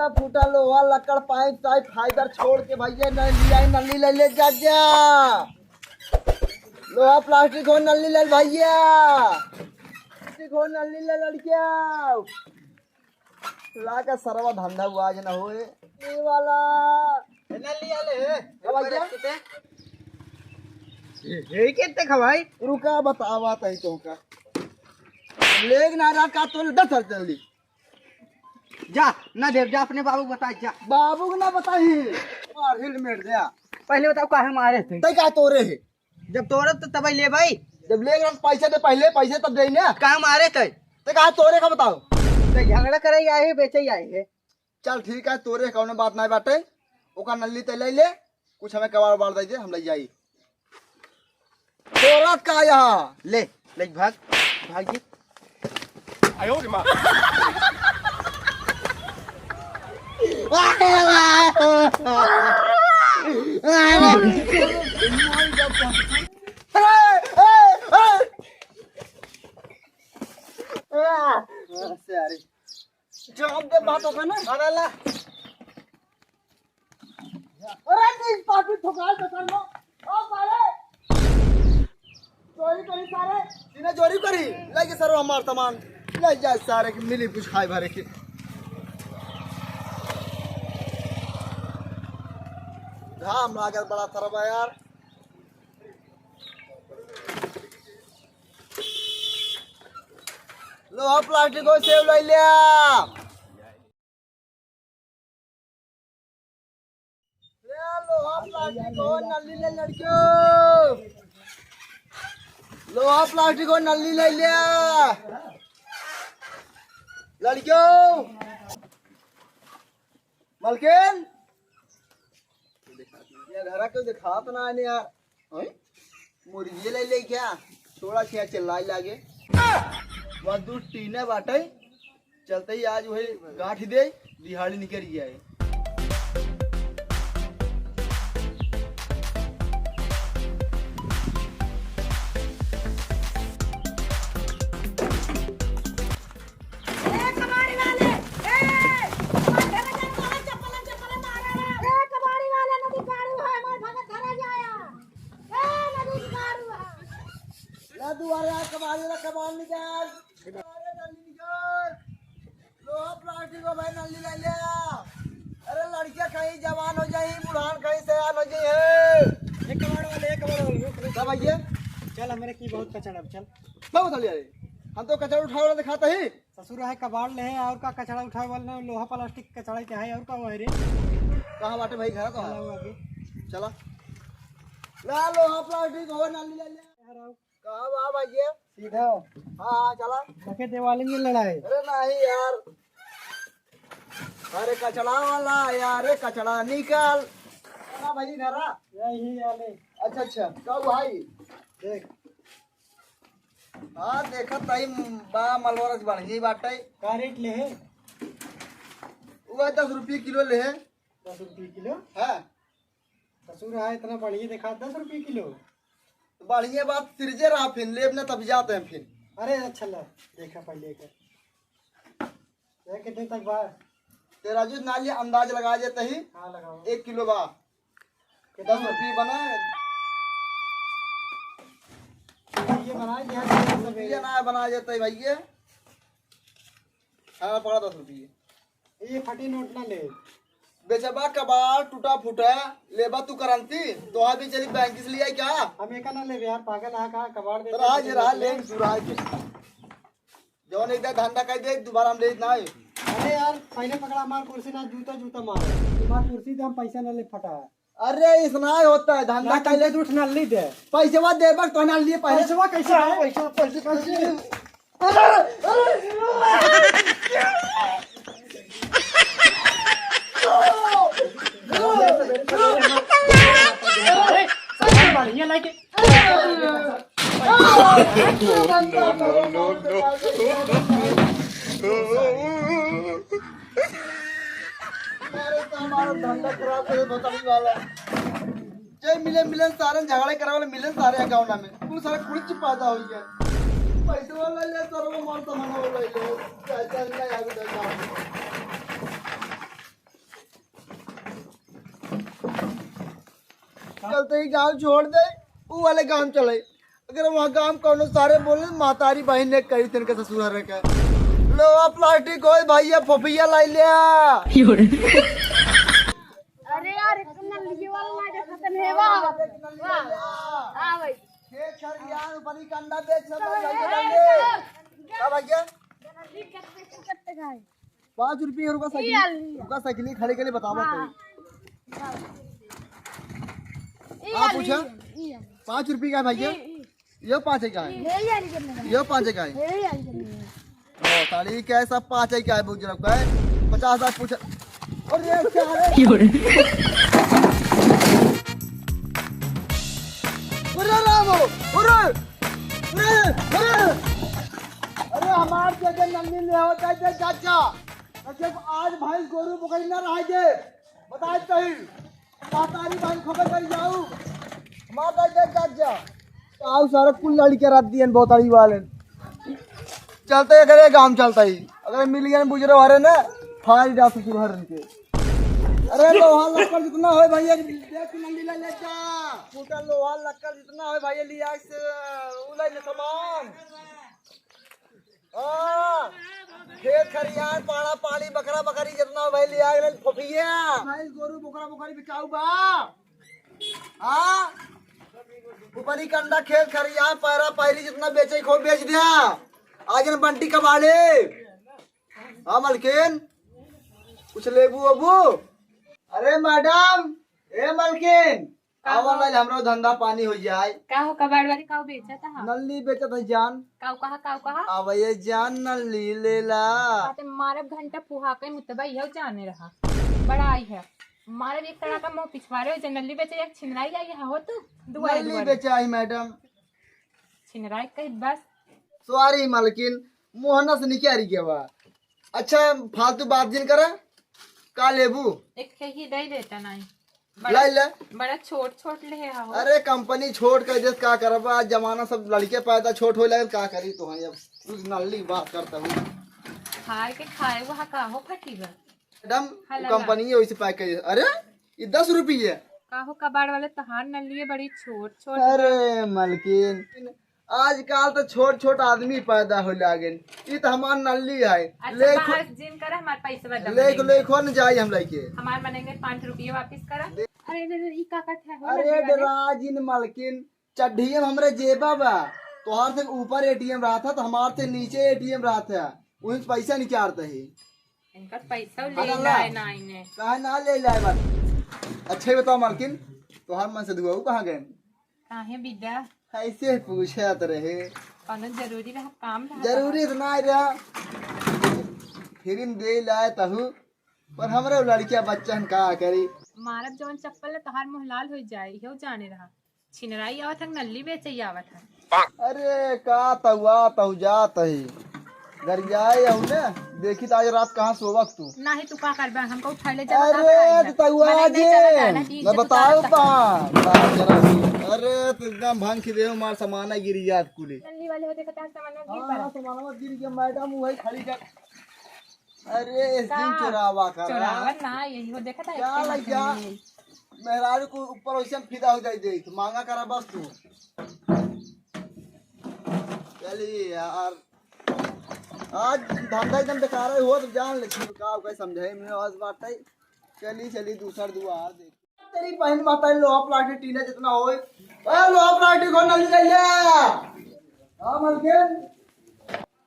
टूटा फूटा लोहा लकड़ पाइप टाइप फाइबर छोड़ के भैया नली ले ले जा लोहा प्लास्टिक हो नली ले भैया प्लास्टिक हो नली ले लड़किया ला का सरवा धंधा हुआ आज ना होए ये वाला नली आले भैया ये कितने खवाई रुका बतावा तई तो का लेग ना रहा का तो दस जल्दी जा ना देव जा अपने बाबू बता जा बाबू को ना बताई और हेलमेट दिया पहले बताओ काहे मारे थे तई का तोरे है जब तोड़ब तो तब ले भाई जब लेग रहा पैसे दे पहले पैसे तब दे ना काहे मारे थे तई का तोरे का बताओ तो झगड़ा करे आए है बेचे आए है चल ठीक है तोरे कौन बात नहीं बाटे ओका नल्ली ते ले ले कुछ हमें कबाड़ बाड़ दे हम ले जाई तोरा का यहाँ ले ले भाग भाग जी आयो रे मां जवाब दे बात होगा ना अरे ला अरे नहीं पापी ठोकाल तो कर लो ओ सारे चोरी करी सारे इन्हें चोरी करी लेके सर हमार सामान ले जा सारे की मिली कुछ खाए भरे के घाम लागल बड़ा तरबा यार लोहा प्लास्टिक को सेव ले लिया लोहा प्लास्टिक को नली ले लड़कियों लोहा प्लास्टिक को नली ले लिया लड़कियों मलकिन ये घर क्यों दिखा तो ना है यार मुर्गी ले ले क्या थोड़ा क्या चिल्लाई लागे वह दूध टीने बाटे चलते ही आज वही गांठ दे दिहाड़ी निकल गया है कबाड़ निकाल लोहा प्लास्टिक को भाई नली ले लिया अरे लड़कियां कहीं जवान हो जाए बुढ़ान कहीं सयान हो जाए एक कबाड़ वाले सब आइए चल हमारे की बहुत कचड़ा अब चल बहुत चलिए हम तो कचरा उठा वाला दिखाते ही ससुर है कबाड़ ले है और का कचड़ा उठाए वाला लोहा प्लास्टिक कचड़ा क्या है और का हुआ रे कहाँ बाटे भाई घर तो आगे चला ला लोहा प्लास्टिक हो नली ले लिया कहाँ बा भाई सीधा हाँ चला सके देवाली में लड़ाई अरे नहीं यार अरे कचड़ा वाला यार कचड़ा निकाल भाई धरा यही वाले अच्छा अच्छा कब भाई देख हाँ देखा तई बा मलवरस बन गई बाटे का रेट ले है वो 10 रुपये किलो ले है 10 रुपये किलो है ससुर है इतना बढ़िया देखा 10 रुपये किलो बढ़िया बात तिरजे रहा फिर लेब न तब जाते हैं फिर अरे अच्छा ला देखा पहले कर कितने तक बा तेरा जो नाली अंदाज लगा देते ही हाँ लगाओ 1 किलो बा 10 रुपये बना ये बना दिया ये ना बना देते भैया हाँ पड़ा 10 रुपये ये फटी नोट ना ले बेचबा कबाड़ टूटा फूटा लेबा तू करंती तो भी चली बैंक से लिया क्या हम एक ना ले यार पागल है का कबाड़ दे रहा जे रहा ले सुरा के जौन एक धंधा कर दे दोबारा हम ले ना है अरे यार पहले पकड़ा मार कुर्सी ना जूता जूता मार मार कुर्सी तो हम पैसा ना ले फटा है अरे इतना ही होता है धंधा पहले तो उठना ली दे पैसे बाद देबा तो ना लिए पहले पैसा कैसे है पैसा पैसे कैसे बढ़िया लाके हमारा धंधा खराब कर बताने वाला जय मिलन सारे झगड़े करे वाले मिलन सारे अकाउंट में कुल सारा कुछ पैदा हो गया पैसे वाला ले सर वो मार सामान वाला ले चाचा ने आगे देखा चलते ही गांव छोड़ दे, वो वाले गांव चले। अगर वहाँ गांव कौन सारे बोले मातारी बहन ने कही तेन के ससुर रखे लो प्लास्टिक हो भैया फफिया लाई लिया। अरे यार एक नल्ली वाला ना देखा तने है वाह हां भाई खेत खरियान बड़ी कंडा बेच सब भैया नल्ली कितने का है 5 रुपये रुका साइकिल खड़े के लिए बतावा आप पूछा 5 रुपये का भैया ये 5 का है ले यार करने का ये 5 का है ले यार करने का ताली क्या है सब 5 का है बहुत जरा का है 50 आप पूछा और ये क्या है अरे रामो अरे हमार जगह नंदी ले होता है चाचा जब आज भैंस गोरू पकड़ ना रहा जे बता सही मातारी भैंस खबर कर जाऊ हमार दादा चाचा आओ सारा कुल लड़के रात दियन बहुतारी वाले चलते अगर ये काम चलता ही अगर मिल गया बुजरे हरे ना फाड़ जा ससुर हरन के अरे लोहा लक्कड़ जितना हो भैया देख नंदी ले ले जा फूटा लोहा लक्कड़ जितना हो भैया लिया से उलाई ने सामान हां खेत खरियान पाड़ा पाड़ी बकरा बकरी जितना हो भैया लिया ले फफिया भाई गोरू बकरा बकरी बिकाऊ बा हां ऊपरी कंडा खेत खरियान पैरा पैरी जितना बेचे खो बेच दिया आज न बंटी कबाड़े हाँ मलकिन कुछ लेबू अबू अरे मैडम ए मलकिन आवाला हमरो धंधा पानी हो जाए का हो कबाड़ वाली का बेचत हा नल्ली बेचत है जान काव कहा आवये जान नल्ली लेला आते मारे घंटा पुहा के मुतबा यह जाने रहा बड़ा आई है मारे एक तरह का मुंह पिछवारे हो जनल्ली बेचे एक छिनराई आई है हो तो दुआई नल्ली बेचाई मैडम छिनराई कही बस सॉरी मलकिन मोहना से निकाली के बा अच्छा फालतू बात जिन करे का लेबू एक ही दे देता नहीं लाई ले बड़ा छोट छोट ले हा हो अरे कंपनी छोड़ कर दे का करबा जमाना सब लड़के पैदा छोट हो लगे का करी तो अब तू नल्ली बात करता हूँ खाए के खाए वहाँ का हो फटी बा मैडम कंपनी वैसे पैक कर अरे ये 10 रुपये का हो कबाड़ वाले तहार नल्ली बड़ी छोट छोट अरे मलकिन आजकल तो छोट छोट आदमी पैदा हो लागे ये तो हमार नल्ली है अच्छा बाहर जिन करे हमारे पैसे बदल लेखो न जाए हम लेके हमारे बनेंगे 5 रुपये वापस करा अरे ई का कट है अरे डराजिन मलकिन चड्ढियम हमरे जेबा बा तोहार से ऊपर एटीएम रहा था तो हमार से नीचे एटीएम रहा था वहीं से पैसा निकालते ही इनका पैसा ले लाए ना इन्हें कहा ना ले लाए बात अच्छा बताओ मलकिन तोहार मन से दुआ कहाँ गए काहे विद्या ऐसे पूछत रहे कौनो जरूरी रहा काम रहा जरूरी तो ना रहा फिर दे लाए तहु पर हमरे लड़किया बच्चा हम का करी मारब जवन चप्पल तहार मुंह लाल हो जाए यो जाने रहा छिनराई आवत हक नल्ली बेचे आवत है अरे का तहुआ तहु जात है घर जाए हूँ ने देखी तो आज रात कहाँ सोवक तू नाही तू का करबा हमको उठा ले जा अरे तहुआ जे मैं बताओ अरे तो एकदम भांग खी दे मार सामान गिरी जात कुली नल्ली वाले होते कता सामान गिर हां पड़ा सामान गिर गया मैडम वही खड़ी कर अरे इस दिन चुरावा कर चोरावन ना यही हो देखा था क्या लग गया मेहरारू को ऊपर वैसे फिदा हो जाए दे तो मांगा करा बस तू चलिए यार आज धंधा एकदम बेकार हो तो जान ले का कोई समझाई मैं आज बात है चली दूसरा दुआर देख तेरी बहन माता लोहा प्लास्टिक टीना जितना होए ए लोहा प्लास्टिक हो नली ले ले हां मलकिन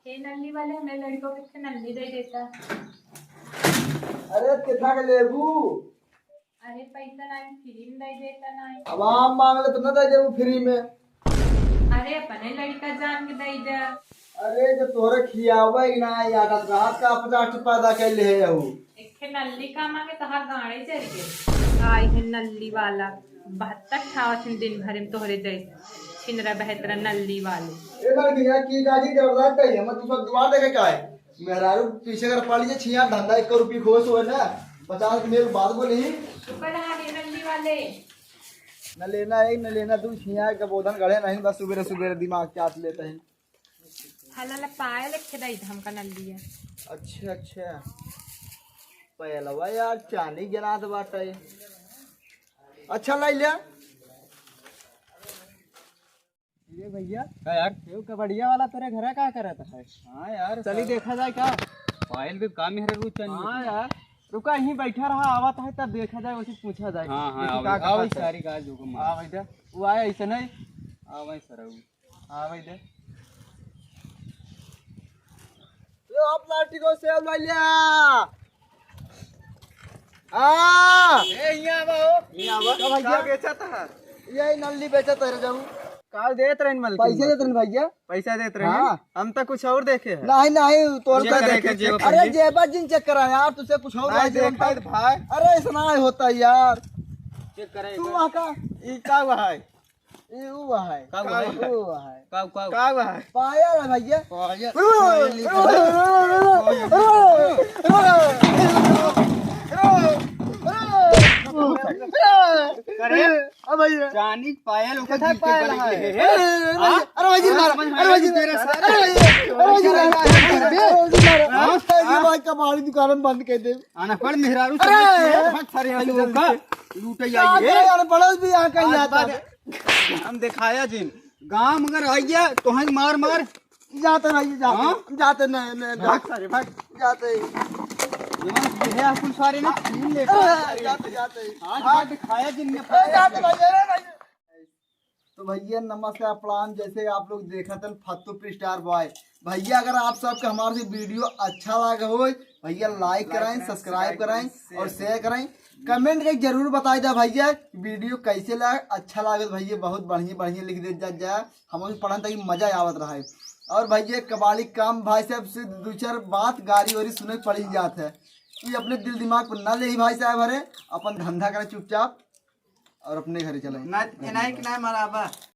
हे नल्ली वाले हमें लड़कों के नल्ली दे देता अरे कितना के लेबू अरे पैसा नहीं फ्री में दे देता नहीं अब हम मांग ले तो न दे देबू फ्री में अरे अपने लड़का जान के दे दे अरे जो तोरे खियावे ना यार रात का 50 पैदा कर ले है एक नल्ली का मांगे तहार गाड़े चल गए आई है नल्ली वाला 72 दिन भर में तोहरे दे छिनरा बहतरा नल्ली वाले ए लड़की यार की गाड़ी जबरदस्त है मैं दूसरा दुआर देखे का है मेहरारू पीछे कर पड़ लीजिए छिया धंधा 1 रुपये खोस हुए ना 50 मेरे बात बोली तू कहा है नल्ली वाले न लेना एक न लेना तू छिया का बोधन गढ़े नहीं बस सुबह दिमाग चाट लेते हैं हला पाया लिखे दई हमका नल्ली है अच्छा पहलवा यार चांदी गिना तो बाटे अच्छा लाई लिया। ये भैया क्या यार? ये कबड्डिया वाला तेरे घर का करत है। हाँ यार, चली देखा जाए क्या? पायल भी काम है रोज चल। हाँ यार, रुका यहीं बैठा रहा, आवत है तब देखा जाए, उसे पूछा जाए। हाँ हाँ, देखी आवे का आवे कहत है। सारी गाय जो को हाँ मार भैया, वो आया ऐसे नहीं। आवे सर। हाँ भैया, यो आप प्लास्टिको सेब लाई लिया। हाँ यहाँ आओ। भैया बेचा था? यही नल्ली बेचा तेरे जाऊँ। काल देत रहे मल पैसे देते हैं भैया। पैसा देते रहे। हाँ। हम तो कुछ और देखे हैं। नहीं नहीं तोड़ चेक कर करे देखे। के जेब अरे पंजी। जेबा जिन चेक करा यार, तुझसे कुछ और नहीं राय दे देखा बनता। भाई। अरे इतना ही होता है यार। चेक करे तू वहाँ का ये का हुआ है? ये हुआ है का हुआ है? वो हुआ है काव काव का हुआ है? पायल है भैया। करे भैया चांदी पायल ओकर कथा दिल के पायल बन है। के अरे वजीर मारा, अरे वजीर तेरे मारा, साथ- अरे वजीर मारा, अरे वजीर मारा। ये भाई कबाड़ी दुकान में बंद कर दे। आना पर मेहरारू अरे! फट सारे हाल का लूटे क्या जाइए। करे यार, बड़ोस भी यहाँ कहीं आता है। हम दिखाया जिन गांव मगर आइए तो हम मार मार जाते भाई हाँ? जाते नहीं नहीं भाग सारे भाग। जाते ये है कुल सारे ना छीन ले जाते जाते आज दिखाया जिन ने जाते भाई, अरे भाई। तो भैया नमस्कार प्रणाम। जैसे आप लोग देखा था फत्तू स्टार बॉय भैया, अगर आप सबके हमारे से वीडियो अच्छा लगा हो भैया लाइक कराएं, सब्सक्राइब कराएं और शेयर कराएं। कमेंट करके जरूर बताई दे भैया वीडियो कैसे लगा। अच्छा लगे तो भैया बहुत बढ़िया बढ़िया लिख दे जाए, हमें पढ़ने तक मजा आवत रहा है। और भैया कबाड़ी काम भाई साहब से दो चार बात गाड़ी वारी सुने पड़ी जात है, ये अपने दिल दिमाग पर ना ले ही भाई साहब। हरे अपन धंधा करें चुपचाप और अपने घर चले। नहीं कि नहीं मराबा।